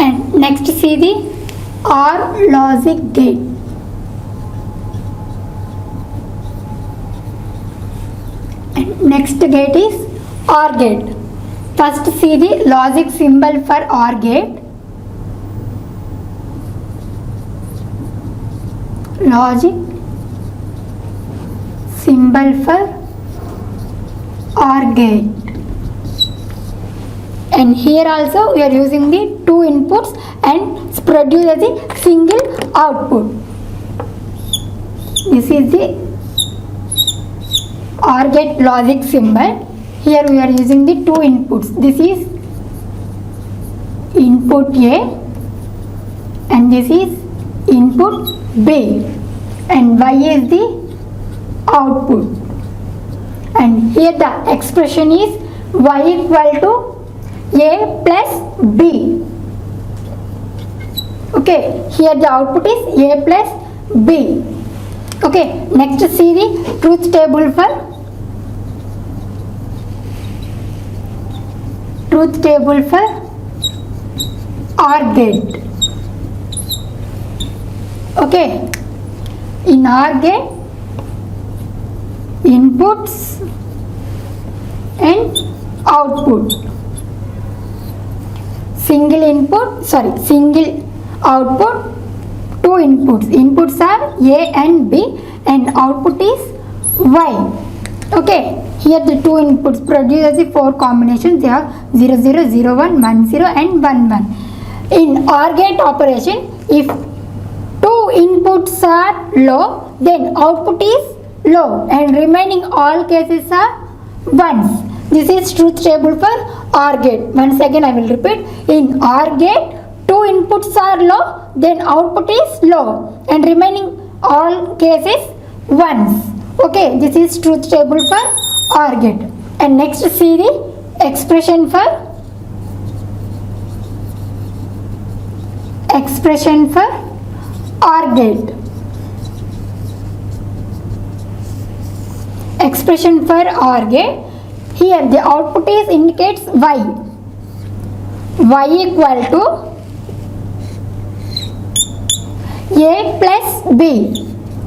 And next see the OR logic gate. And next gate is OR gate. First see the logic symbol for OR gate. Logic symbol for OR gate. And here also we are using the two inputs and produce as a single output. This is the OR gate logic symbol. Here we are using the two inputs. This is input A and this is input B, and Y is the output. And here the expression is Y equal to A plus B. Okay, here the output is A plus B. Okay, next see the truth table for OR gate. Okay, in OR gate, inputs and output. Single output, two inputs. Inputs are A and B and output is Y. Okay, here the two inputs produce as the four combinations. They are 0 0 0 1 1 0 and 1 1. In OR gate operation, if two inputs are low, then output is low and remaining all cases are ones. This is truth table for OR gate. Once again I will repeat. In OR gate, two inputs are low, then output is low and remaining all cases ones. Okay, this is truth table for OR gate. And next see the expression for OR gate. Expression for OR gate. Here the output is indicates Y. Y equal to A plus B.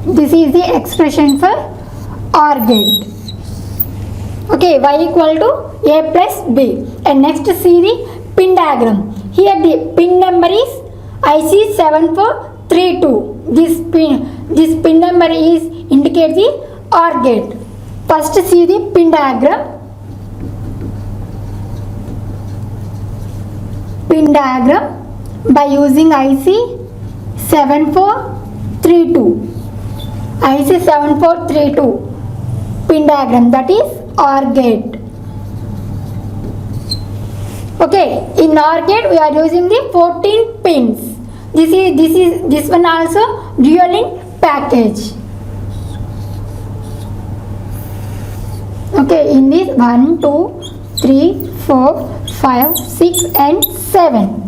This is the expression for OR gate. Okay, Y equal to A plus B. And next see the pin diagram. Here the pin number is IC7432. This pin number is indicates the OR gate. First see the pin diagram. Pin diagram by using IC7432. IC7432 pin diagram, that is OR gate. Okay, in OR gate we are using the 14 pins. This one also dual link package. Okay, in this 1 2 3 4 5 6 and 7.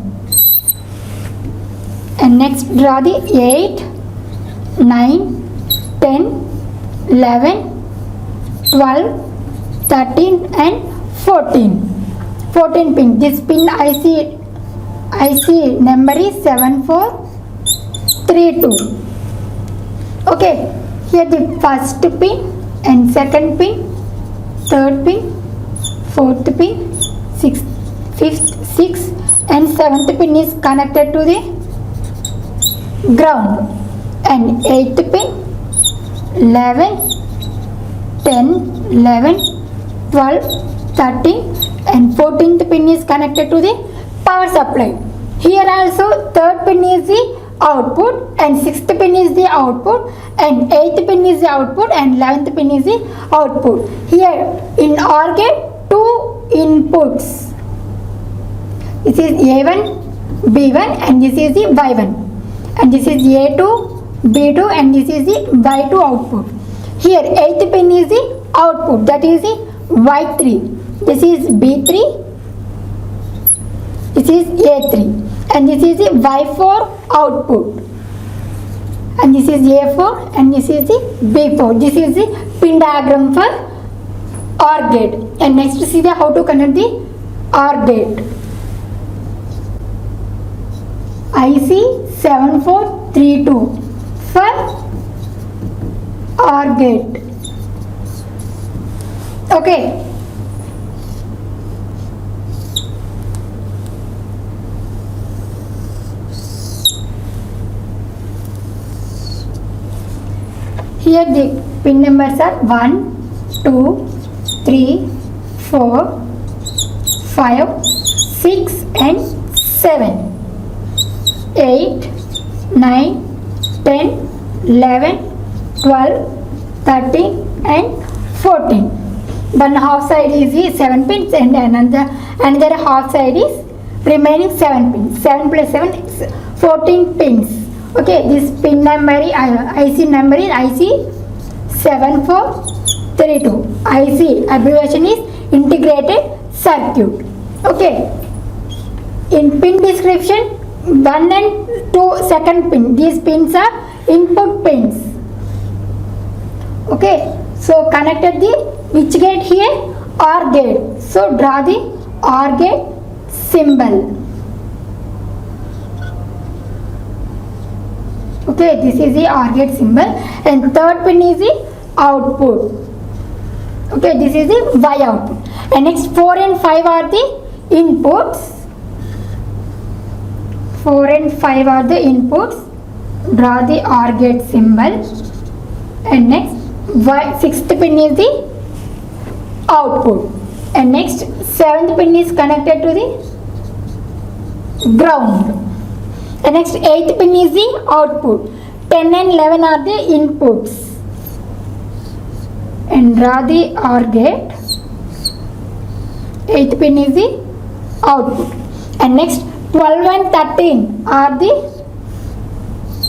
And next draw the 8 9 10 11 12 13 and 14 pin. This pin IC number is 7432. Okay, here the first pin and second pin, third pin, fourth pin, fifth, sixth and seventh pin is connected to the ground, and 8th pin, 11, 10, 11, 12, 13 and 14th pin is connected to the power supply. Here also 3rd pin is the output and 6th pin is the output and 8th pin is the output and 11th pin is the output. Here in OR gate, two inputs. This is A1, B1 and this is the Y1, and this is A2, B2 and this is the Y2 output. Here 8th pin is the output, that is the Y3. This is B3, this is A3 and this is the Y4 output, and this is A4 and this is the B4. This is the pin diagram for OR gate. And next see the how to connect the OR gate. IC7432 for OR gate. Okay. Here the pin numbers are 1, 2, 3, 4, 5, 6 and 7, 8, 9, 10, 11, 12, 13 and 14. One half side is the 7 pins and another half side is remaining 7 pins. 7 plus 7 is 14 pins. Okay, this pin number IC number is IC7432. IC abbreviation is integrated circuit. Okay, in pin description 1 and 2 second pin, these pins are input pins. Okay, so connected the which gate here? OR gate. So draw the OR gate symbol. Okay, this is the OR gate symbol, and third pin is the output. Okay, this is the Y output, and next 4 and 5 are the inputs. 4 and 5 are the inputs. Draw the OR gate symbol, and next sixth pin is the output, and next 7th pin is connected to the ground, and next 8th pin is the output. 10 and 11 are the inputs, and draw the OR gate. 8th pin is the output, and next 12 and 13 are the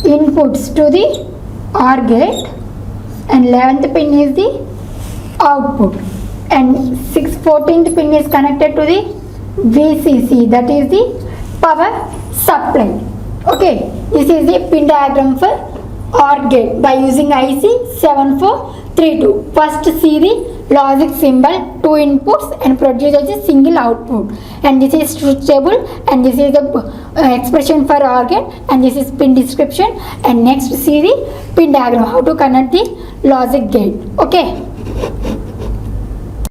inputs to the OR gate, and 11th pin is the output, and 14th pin is connected to the VCC, that is the power supply. Okay, this is the pin diagram for OR gate by using IC7432. First see the logic symbol, 2 inputs and produces a single output, and this is truth table, and this is the expression for OR gate, and this is pin description, and next see the pin diagram, how to connect the logic gate. Okay.